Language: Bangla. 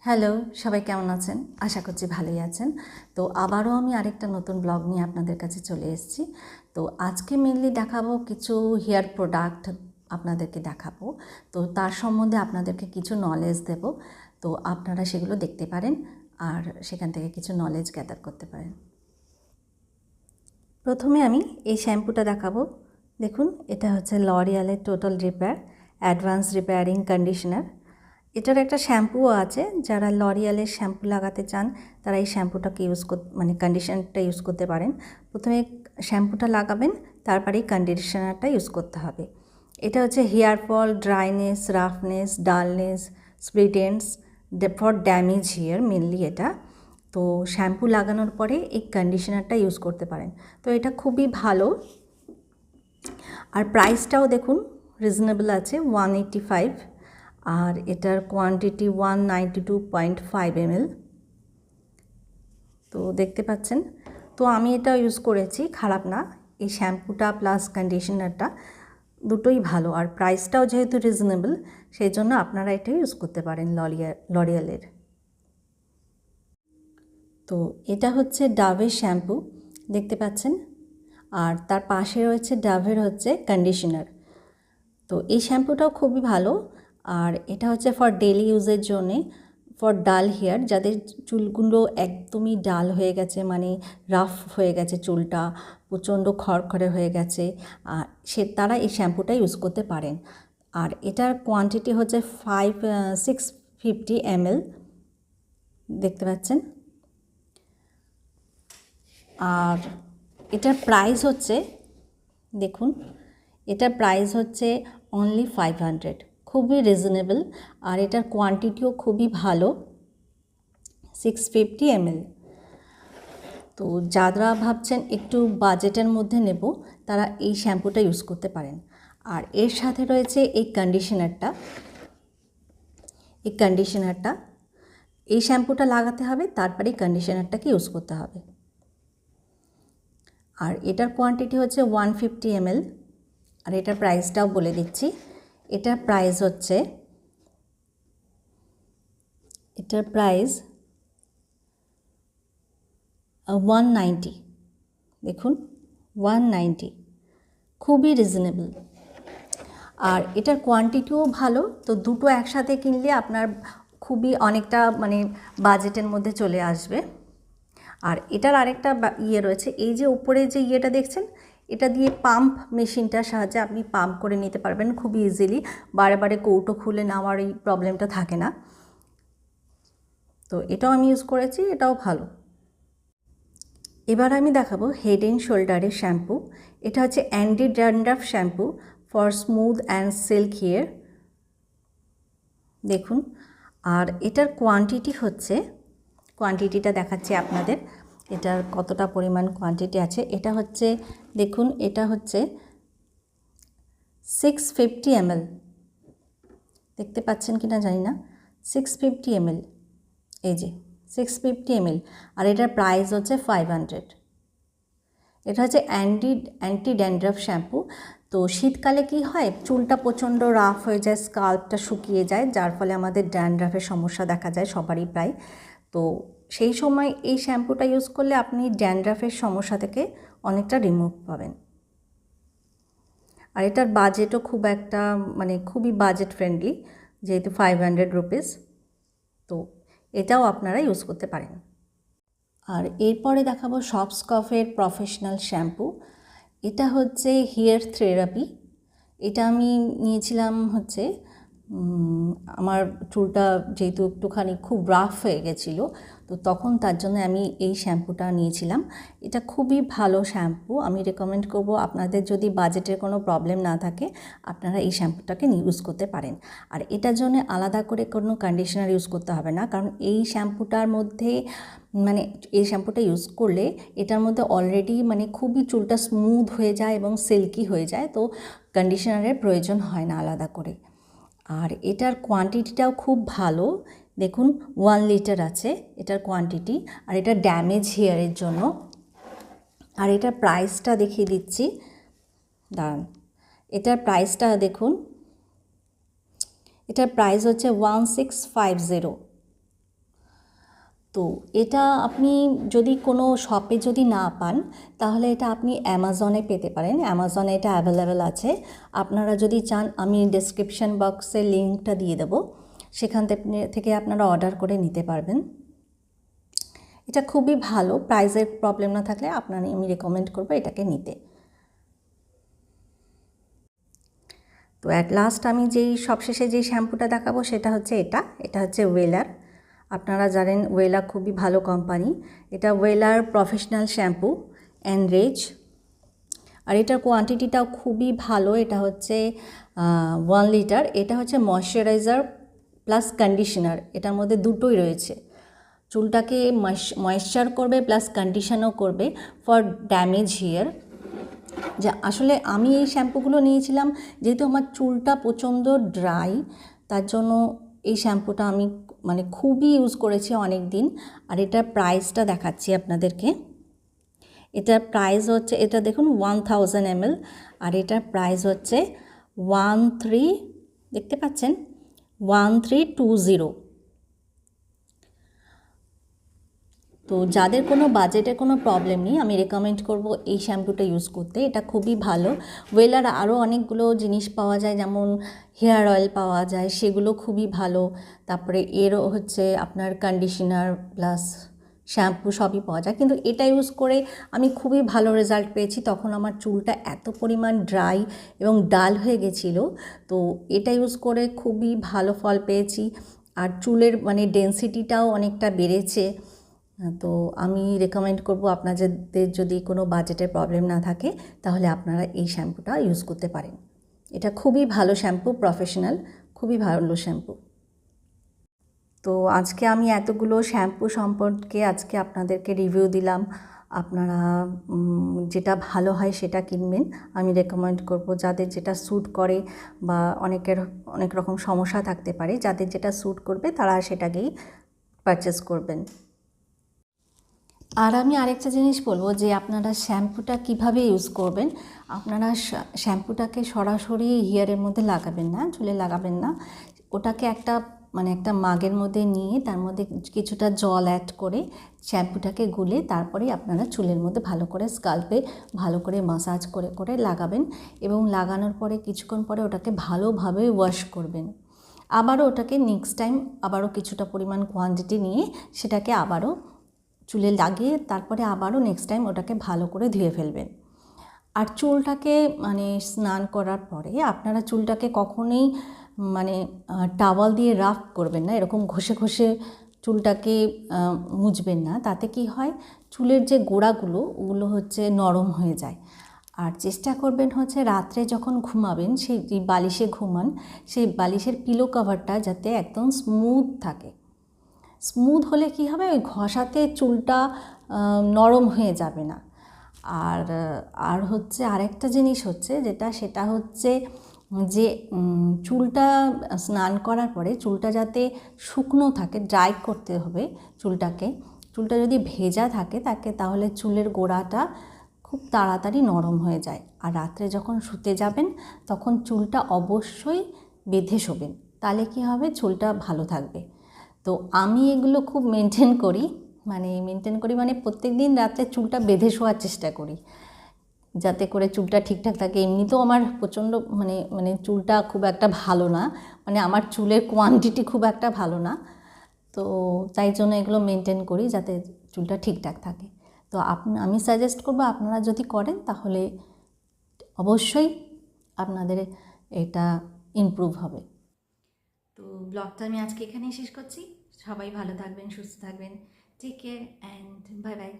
হ্যালো, সবাই কেমন আছেন? আশা করছি ভালোই আছেন। তো আবারও আমি আরেকটা নতুন ব্লগ নিয়ে আপনাদের কাছে চলে এসেছি। তো আজকে মেইনলি দেখাবো কিছু হেয়ার প্রোডাক্ট আপনাদেরকে দেখাবো। তো তার সম্বন্ধে আপনাদেরকে কিছু নলেজ দেব। তো আপনারা সেগুলো দেখতে পারেন আর সেখান থেকে কিছু নলেজ গ্যাদার করতে পারেন। প্রথমে আমি এই শ্যাম্পুটা দেখাবো। দেখুন, এটা হচ্ছে লরিয়ালের total repair advance repairing conditioner. এটার একটা শ্যাম্পুও আছে। যারা লরিয়ালের শ্যাম্পু লাগাতে চান তারা এই শ্যাম্পুটাকে কন্ডিশনারটা ইউজ করতে পারেন। প্রথমে শ্যাম্পুটা লাগাবেন, তারপরেই কন্ডিশনারটা ইউজ করতে হবে। এটা হচ্ছে hair fall, dryness, roughness, dullness, split ends for damage hair mainly এটা। তো শ্যাম্পু লাগানোর পরে এই কন্ডিশনারটা ইউজ করতে পারেন। তো এটা খুবই ভালো আর প্রাইসটাও দেখুন রিজনেবল আছে, 185। আর এটার কোয়ান্টিটি 192.5 ml। তো দেখতে পাচ্ছেন। তো আমি এটা ইউজ করেছি, খারাপ না। এই শ্যাম্পুটা প্লাস কন্ডিশনারটা দুটোই ভালো আর প্রাইসটাও যেহেতু রিজনেবল, সেই জন্য আপনারা এটা ইউজ করতে পারেন লরিয়ালের। তো এটা হচ্ছে ডাভের শ্যাম্পু, দেখতে পাচ্ছেন। আর তার পাশে রয়েছে ডাভের হচ্ছে কন্ডিশনার। তো এই শ্যাম্পুটাও খুবই ভালো আর এটা হচ্ছে ফর ডেলি ইউজের জন্যে, ফর ডাল হেয়ার, যাদের চুলগুলো একদমই ডাল হয়ে গেছে, মানে রাফ হয়ে গেছে, চুলটা প্রচণ্ড খড়খড়ে হয়ে গেছে, তারা এই শ্যাম্পুটা ইউজ করতে পারেন। আর এটার কোয়ান্টিটি হচ্ছে 650 ml, দেখতে পাচ্ছেন। আর এটার প্রাইস হচ্ছে, দেখুন, এটার প্রাইস হচ্ছে অনলি 500, খুবই রিজনেবল। আর এটার কোয়ান্টিটিও খুবই ভালো, 650 ml। তো যারা ভাবছেন একটু বাজেটের মধ্যে নেব, তারা এই শ্যাম্পুটা ইউজ করতে পারেন। আর এর সাথে রয়েছে এই কন্ডিশনারটা। এই শ্যাম্পুটা লাগাতে হবে, তারপরে কন্ডিশনারটাকে ইউজ করতে হবে। আর এটার কোয়ান্টিটি হচ্ছে 150 ml। আর এটার প্রাইসটাও বলে দিচ্ছি। এটার প্রাইস 190। দেখুন, 190, খুবই রিজনেবল। আর এটার কোয়ান্টিটিও ভালো। তো দুটো একসাথে কিনলে আপনার খুবই অনেকটা বাজেটের মধ্যে চলে আসবে। আর এটার আরেকটা রয়েছে, এই যে উপরে যে ইয়েটা দেখছেন, এটা দিয়ে পাম্প মেশিনটার সাহায্যে আপনি পাম্প করে নিতে পারবেন খুবই ইজিলি। বারে বারে কৌটো খুলে নেওয়ার এই প্রবলেমটা থাকে না। তো এটাও আমি ইউজ করেছি, এটাও ভালো। এবার আমি দেখাবো হেড অ্যান্ড শোল্ডারের শ্যাম্পু। এটা হচ্ছে anti dandruff shampoo for smooth and silk hair, দেখুন। আর এটার কোয়ান্টিটিটা দেখাচ্ছি আপনাদের, এটার কতটা পরিমাণ কোয়ান্টিটি আছে। এটা হচ্ছে, দেখুন, এটা হচ্ছে 650 ml, দেখতে পাচ্ছেন কিনা জানি না, 650 ml, এই যে 650 ml। আর এটার প্রাইস হচ্ছে 500। এটা হচ্ছে অ্যান্টি ড্যান্ড্রাফ শ্যাম্পু। তো শীতকালে কি হয়, চুলটা প্রচণ্ড রাফ হয়ে যায়, স্কাল্পটা শুকিয়ে যায়, যার ফলে আমাদের ড্যান্ড্রাফের সমস্যা দেখা যায় সবারই প্রায়। তো সেই সময় এই শ্যাম্পুটা ইউজ করলে আপনি ড্যান্ড্রাফের সমস্যা থেকে অনেকটা রিমুভ পাবেন। আর এটার বাজেটও খুবই বাজেট ফ্রেন্ডলি, যেহেতু 500 রুপিস। তো এটাও আপনারা ইউজ করতে পারেন। আর এরপরে দেখাবো শপস্কফের প্রফেশনাল শ্যাম্পু। এটা হচ্ছে হেয়ার থেরাপি। এটা আমি নিয়েছিলাম হচ্ছে আমার চুলটা যেহেতু একটুখানি খুব রাফ হয়ে গেছিলো, তো তখন তার জন্য আমি এই শ্যাম্পুটা নিয়েছিলাম। এটা খুবই ভালো শ্যাম্পু, আমি রেকমেন্ড করব। আপনাদের যদি বাজেটের কোনো প্রবলেম না থাকে, আপনারা এই শ্যাম্পুটাকে ইউজ করতে পারেন। আর এটার জন্য আলাদা করে কোনো কন্ডিশনার ইউজ করতে হবে না, কারণ এই শ্যাম্পুটার মধ্যে এই শ্যাম্পুটা ইউজ করলে এটার মধ্যে অলরেডি খুবই চুলটা স্মুথ হয়ে যায় এবং সিল্কি হয়ে যায়। তো কন্ডিশনারের প্রয়োজন হয় না আলাদা করে। আর এটার কোয়ান্টিটিটাও খুব ভালো, দেখুন 1 লিটার আছে এটার কোয়ান্টিটি। আর এটা ড্যামেজ হেয়ারের জন্য। আর এটার প্রাইসটা দেখিয়ে দিচ্ছি, দাঁড়ান। এটার প্রাইসটা দেখুন, এটার প্রাইস হচ্ছে 1650। তো এটা আপনি যদি কোনো শপে যদি না পান তাহলে এটা আপনি অ্যামাজনে পেতে পারেন। অ্যামাজনে এটা অ্যাভেলেবেল আছে। আপনারা যদি চান আমি ডেসক্রিপশন বক্সে লিঙ্কটা দিয়ে দেবো, সেখান থেকে আপনারা অর্ডার করে নিতে পারবেন। এটা খুবই ভালো, প্রাইসের প্রবলেম না থাকলে আমি রেকমেন্ড করবো এটাকে নিতে। তো অ্যাট লাস্ট আমি সবশেষে যেই শ্যাম্পুটা দেখাবো সেটা হচ্ছে এটা হচ্ছে ওয়েলার। আপনারা জানেন ওয়েলার খুবই ভালো কোম্পানি। এটা ওয়েলার প্রফেশনাল শ্যাম্পু এনরিচ, আর এটার কোয়ান্টিটিটাও খুবই ভালো। এটা হচ্ছে 1 লিটার। এটা হচ্ছে ময়শ্চারাইজার প্লাস কন্ডিশনার, এটার মধ্যে দুটোই রয়েছে। চুলটাকে ময়েশ্চার করবে প্লাস কন্ডিশনও করবে ফর ড্যামেজ হেয়ার। যা আসলে আমি এই শ্যাম্পুগুলো নিয়েছিলাম যেহেতু আমার চুলটা প্রচণ্ড ড্রাই, তার জন্য এই শ্যাম্পুটা আমি মানে খুবই ইউজ করেছি অনেক দিন। আর এটার প্রাইসটা দেখাচ্ছি আপনাদেরকে। এটার প্রাইস হচ্ছে, এটা দেখুন 1000 ml, আর এটার প্রাইস হচ্ছে 13, দেখতে পাচ্ছেন 1320। তো যাদের কোনো বাজেটের কোনো প্রবলেম নেই আমি রেকমেন্ড করব এই শ্যাম্পুটা ইউজ করতে। এটা খুবই ভালো। ওয়েলার আরও অনেকগুলো জিনিস পাওয়া যায়, যেমন হেয়ার অয়েল পাওয়া যায়, সেগুলো খুবই ভালো। তারপরে এরও হচ্ছে আপনার কন্ডিশনার প্লাস শ্যাম্পু সবই পাওয়া যায়, কিন্তু এটা ইউজ করে আমি খুবই ভালো রেজাল্ট পেয়েছি। তখন আমার চুলটা এত পরিমাণ ড্রাই এবং ডাল হয়ে গেছিলো, তো এটা ইউজ করে খুবই ভালো ফল পেয়েছি। আর চুলের মানে ডেন্সিটিটাও অনেকটা বেড়েছে। তো আমি রেকমেন্ড করব আপনাদের যদি কোনো বাজেটের প্রবলেম না থাকে তাহলে আপনারা এই শ্যাম্পুটা ইউজ করতে পারেন। এটা খুবই ভালো শ্যাম্পু, প্রফেশনাল, খুবই ভালো শ্যাম্পু। তো আজকে আমি এতগুলো শ্যাম্পু সম্পর্কে আজকে আপনাদেরকে রিভিউ দিলাম। আপনারা যেটা ভালো হয় সেটা কিনবেন। আমি রেকমেন্ড করব যাদের যেটা স্যুট করে, বা অনেক রকম সমস্যা থাকতে পারে, যাদের যেটা স্যুট করবে তারা সেটাকেই পারচেস করবেন। আর আমি আরেকটা জিনিস বলবো যে আপনারা শ্যাম্পুটা কিভাবে ইউজ করবেন। আপনারা শ্যাম্পুটাকে সরাসরি হেয়ারের মধ্যে লাগাবেন না, চুলে লাগাবেন না। ওটাকে একটা মাগের মধ্যে নিয়ে তার মধ্যে কিছুটা জল অ্যাড করে শ্যাম্পুটাকে গুলে তারপরে আপনারা চুলের মধ্যে ভালো করে স্কাল্পে ভালো করে মাসাজ করে করে লাগাবেন, এবং লাগানোর পরে কিছুক্ষণ পরে ওটাকে ভালোভাবে ওয়াশ করবেন। আবারও ওটাকে নেক্সট টাইম আবারও কিছুটা পরিমাণ কোয়ান্টিটি নিয়ে সেটাকে আবারও চুলে লাগিয়ে তারপরে আবারও নেক্সট টাইম ওটাকে ভালো করে ধুয়ে ফেলবেন। আর চুলটাকে স্নান করার পরে আপনারা চুলটাকে কখনোই টাওয়াল দিয়ে রাফ করবেন না, এরকম ঘষে ঘষে চুলটাকে মুছবেন না। তাতে কি হয়, চুলের যে গোড়াগুলো ওগুলো হচ্ছে নরম হয়ে যায়। আর চেষ্টা করবেন হচ্ছে রাত্রে যখন ঘুমাবেন, সেই বালিশে ঘুমান, সেই বালিশের পিলো কভারটা যাতে একদম স্মুথ থাকে। স্মুথ হলে কি হবে, ওই ঘষাতে চুলটা নরম হয়ে যাবে না। আর হচ্ছে আরেকটা জিনিস হচ্ছে সেটা হচ্ছে যে চুলটা স্নান করার পরে চুলটা যাতে শুকনো থাকে, ড্রাই করতে হবে চুলটা যদি ভেজা থাকে তাহলে চুলের গোড়াটা খুব তাড়াতাড়ি নরম হয়ে যায়। আর রাত্রে যখন শুতে যাবেন তখন চুলটা অবশ্যই বেঁধে শোবেন, তাহলে কি হবে, চুলটা ভালো থাকবে। তো আমি এগুলো খুব মেনটেন করি প্রত্যেক দিন রাতে চুলটা বেঁধে শোয়ার চেষ্টা করি, যাতে করে চুলটা ঠিকঠাক থাকে। এমনিতেও আমার প্রচণ্ড চুলটা খুব একটা ভালো না, আমার চুলের কোয়ান্টিটি খুব একটা ভালো না, তো তাই জন্য এগুলো মেনটেন করি যাতে চুলটা ঠিকঠাক থাকে। তো আমি সাজেস্ট করবো আপনারা যদি করেন তাহলে অবশ্যই আপনাদের এটা ইমপ্রুভ হবে। তো ব্লগটা আমি আজকে এখানেই শেষ করছি। সবাই ভালো থাকবেন, সুস্থ থাকবেন। Take care and bye by.